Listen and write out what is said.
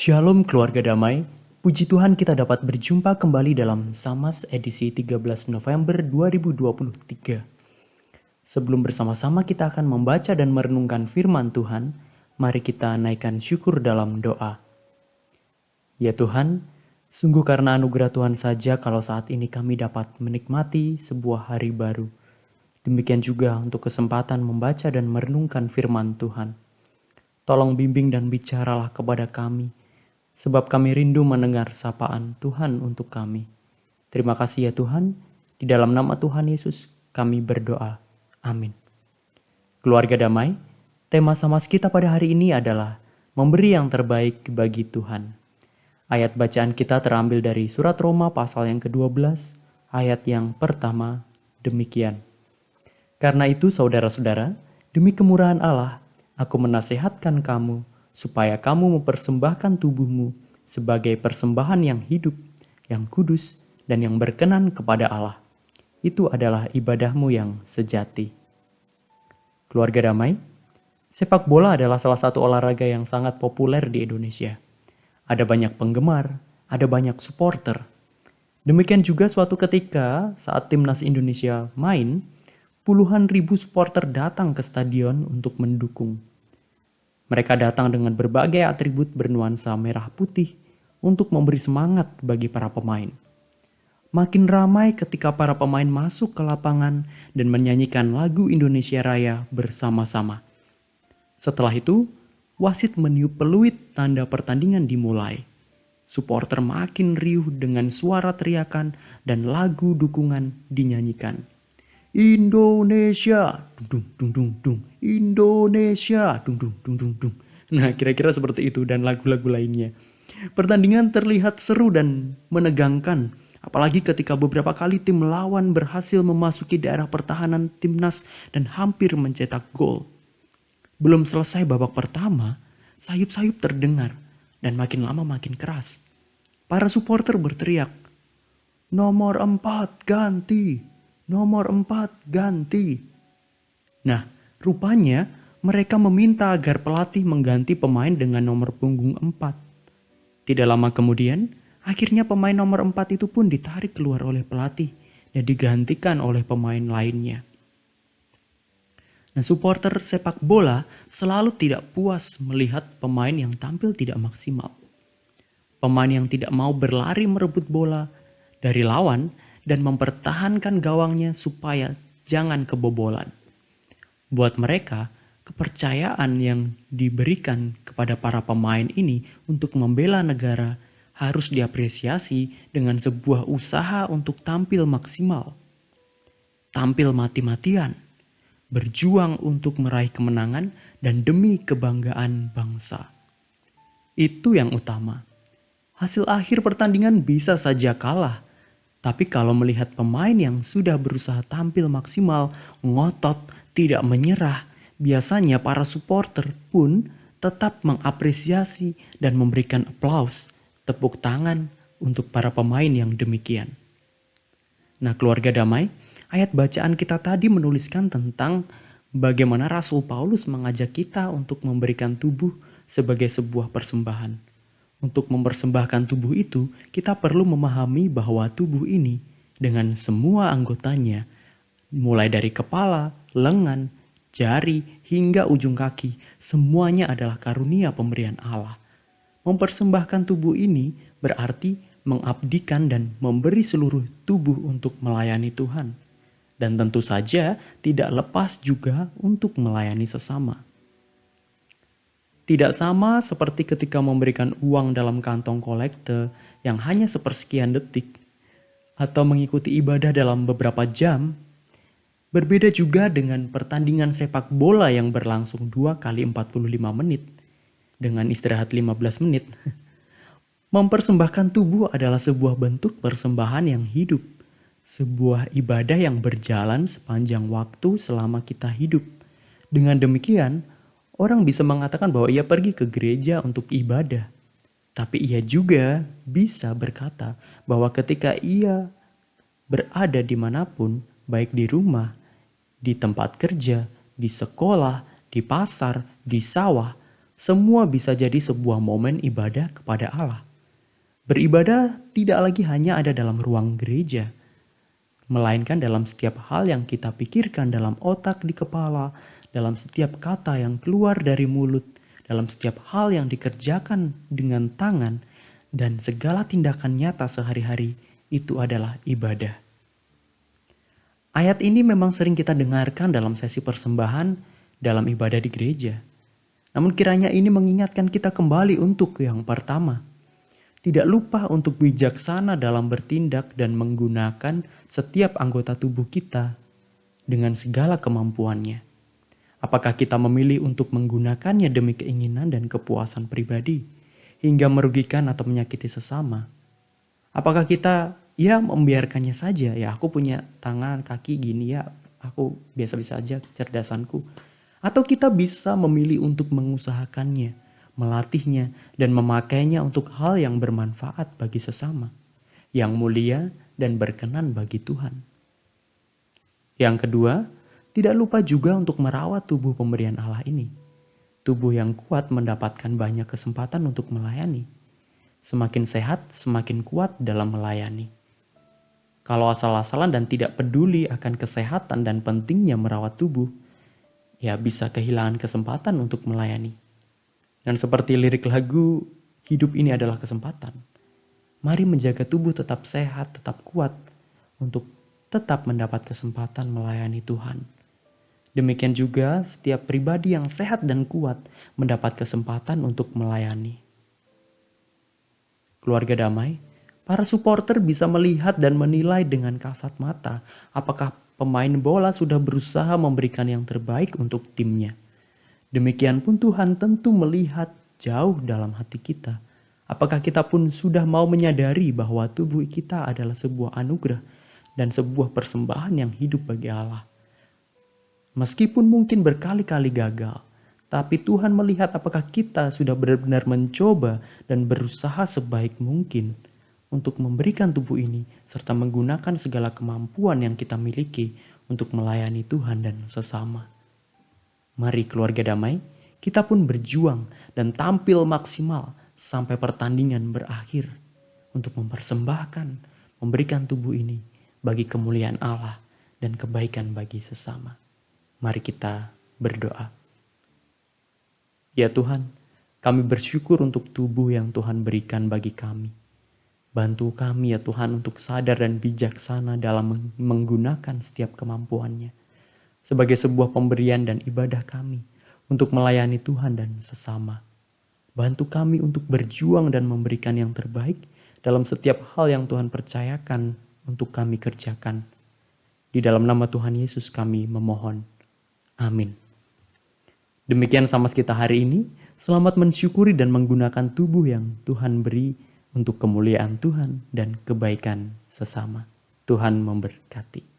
Shalom keluarga damai, puji Tuhan kita dapat berjumpa kembali dalam Samas edisi 13 November 2023. Sebelum bersama-sama kita akan membaca dan merenungkan firman Tuhan, mari kita naikkan syukur dalam doa. Ya Tuhan, sungguh karena anugerah Tuhan saja kalau saat ini kami dapat menikmati sebuah hari baru. Demikian juga untuk kesempatan membaca dan merenungkan firman Tuhan. Tolong bimbing dan bicaralah kepada kami, sebab kami rindu mendengar sapaan Tuhan untuk kami. Terima kasih ya Tuhan, di dalam nama Tuhan Yesus kami berdoa. Amin. Keluarga damai, tema Samas kita pada hari ini adalah memberi yang terbaik bagi Tuhan. Ayat bacaan kita terambil dari surat Roma pasal yang ke-12, ayat yang pertama, demikian. Karena itu saudara-saudara, demi kemurahan Allah, aku menasihatkan kamu supaya kamu mempersembahkan tubuhmu sebagai persembahan yang hidup, yang kudus, dan yang berkenan kepada Allah. Itu adalah ibadahmu yang sejati. Keluarga damai, sepak bola adalah salah satu olahraga yang sangat populer di Indonesia. Ada banyak penggemar, ada banyak supporter. Demikian juga suatu ketika saat timnas Indonesia main, puluhan ribu supporter datang ke stadion untuk mendukung. Mereka datang dengan berbagai atribut bernuansa merah putih untuk memberi semangat bagi para pemain. Makin ramai ketika para pemain masuk ke lapangan dan menyanyikan lagu Indonesia Raya bersama-sama. Setelah itu, wasit meniup peluit tanda pertandingan dimulai. Supporter makin riuh dengan suara teriakan dan lagu dukungan dinyanyikan. Indonesia, dung dung dung dung, Indonesia, dung dung dung dung dung. Nah, kira-kira seperti itu dan lagu-lagu lainnya. Pertandingan terlihat seru dan menegangkan, apalagi ketika beberapa kali tim lawan berhasil memasuki daerah pertahanan timnas dan hampir mencetak gol. Belum selesai babak pertama, sayup-sayup terdengar dan makin lama makin keras. Para supporter berteriak, "Nomor 4 ganti! Nomor 4 ganti!" Nah, rupanya mereka meminta agar pelatih mengganti pemain dengan nomor punggung 4. Tidak lama kemudian, akhirnya pemain nomor 4 itu pun ditarik keluar oleh pelatih dan digantikan oleh pemain lainnya. Nah, supporter sepak bola selalu tidak puas melihat pemain yang tampil tidak maksimal. Pemain yang tidak mau berlari merebut bola dari lawan dan mempertahankan gawangnya supaya jangan kebobolan. Buat mereka, kepercayaan yang diberikan kepada para pemain ini untuk membela negara harus diapresiasi dengan sebuah usaha untuk tampil maksimal. Tampil mati-matian, berjuang untuk meraih kemenangan dan demi kebanggaan bangsa. Itu yang utama. Hasil akhir pertandingan bisa saja kalah, tapi kalau melihat pemain yang sudah berusaha tampil maksimal, ngotot, tidak menyerah, biasanya para supporter pun tetap mengapresiasi dan memberikan aplaus, tepuk tangan untuk para pemain yang demikian. Nah, keluarga damai, ayat bacaan kita tadi menuliskan tentang bagaimana Rasul Paulus mengajak kita untuk memberikan tubuh sebagai sebuah persembahan. Untuk mempersembahkan tubuh itu, kita perlu memahami bahwa tubuh ini dengan semua anggotanya, mulai dari kepala, lengan, jari, hingga ujung kaki, semuanya adalah karunia pemberian Allah. Mempersembahkan tubuh ini berarti mengabdikan dan memberi seluruh tubuh untuk melayani Tuhan. Dan tentu saja tidak lepas juga untuk melayani sesama. Tidak sama seperti ketika memberikan uang dalam kantong kolekte yang hanya sepersekian detik atau mengikuti ibadah dalam beberapa jam. Berbeda juga dengan pertandingan sepak bola yang berlangsung 2 kali 45 menit dengan istirahat 15 menit. Mempersembahkan tubuh adalah sebuah bentuk persembahan yang hidup, sebuah ibadah yang berjalan sepanjang waktu selama kita hidup. Dengan demikian, orang bisa mengatakan bahwa ia pergi ke gereja untuk ibadah. Tapi ia juga bisa berkata bahwa ketika ia berada dimanapun, baik di rumah, di tempat kerja, di sekolah, di pasar, di sawah, semua bisa jadi sebuah momen ibadah kepada Allah. Beribadah tidak lagi hanya ada dalam ruang gereja, melainkan dalam setiap hal yang kita pikirkan dalam otak di kepala, dalam setiap kata yang keluar dari mulut, dalam setiap hal yang dikerjakan dengan tangan, dan segala tindakan nyata sehari-hari itu adalah ibadah. Ayat ini memang sering kita dengarkan dalam sesi persembahan dalam ibadah di gereja. Namun kiranya ini mengingatkan kita kembali untuk yang pertama. Tidak lupa untuk bijaksana dalam bertindak dan menggunakan setiap anggota tubuh kita dengan segala kemampuannya. Apakah kita memilih untuk menggunakannya demi keinginan dan kepuasan pribadi hingga merugikan atau menyakiti sesama? Apakah kita membiarkannya saja, ya aku punya tangan, kaki gini ya, aku biasa-biasa aja kecerdasanku. Atau kita bisa memilih untuk mengusahakannya, melatihnya, dan memakainya untuk hal yang bermanfaat bagi sesama, yang mulia dan berkenan bagi Tuhan. Yang kedua, tidak lupa juga untuk merawat tubuh pemberian Allah ini. Tubuh yang kuat mendapatkan banyak kesempatan untuk melayani. Semakin sehat, semakin kuat dalam melayani. Kalau asal-asalan dan tidak peduli akan kesehatan dan pentingnya merawat tubuh, ya bisa kehilangan kesempatan untuk melayani. Dan seperti lirik lagu, hidup ini adalah kesempatan. Mari menjaga tubuh tetap sehat, tetap kuat, untuk tetap mendapat kesempatan melayani Tuhan. Demikian juga setiap pribadi yang sehat dan kuat mendapat kesempatan untuk melayani. Keluarga damai, para supporter bisa melihat dan menilai dengan kasat mata apakah pemain bola sudah berusaha memberikan yang terbaik untuk timnya. Demikian pun Tuhan tentu melihat jauh dalam hati kita. Apakah kita pun sudah mau menyadari bahwa tubuh kita adalah sebuah anugerah dan sebuah persembahan yang hidup bagi Allah. Meskipun mungkin berkali-kali gagal, tapi Tuhan melihat apakah kita sudah benar-benar mencoba dan berusaha sebaik mungkin untuk memberikan tubuh ini serta menggunakan segala kemampuan yang kita miliki untuk melayani Tuhan dan sesama. Mari keluarga damai, kita pun berjuang dan tampil maksimal sampai pertandingan berakhir untuk mempersembahkan, memberikan tubuh ini bagi kemuliaan Allah dan kebaikan bagi sesama. Mari kita berdoa. Ya Tuhan, kami bersyukur untuk tubuh yang Tuhan berikan bagi kami. Bantu kami ya Tuhan untuk sadar dan bijaksana dalam menggunakan setiap kemampuannya sebagai sebuah pemberian dan ibadah kami untuk melayani Tuhan dan sesama. Bantu kami untuk berjuang dan memberikan yang terbaik dalam setiap hal yang Tuhan percayakan untuk kami kerjakan. Di dalam nama Tuhan Yesus kami memohon. Amin. Demikian sama kita hari ini. Selamat mensyukuri dan menggunakan tubuh yang Tuhan beri untuk kemuliaan Tuhan dan kebaikan sesama. Tuhan memberkati.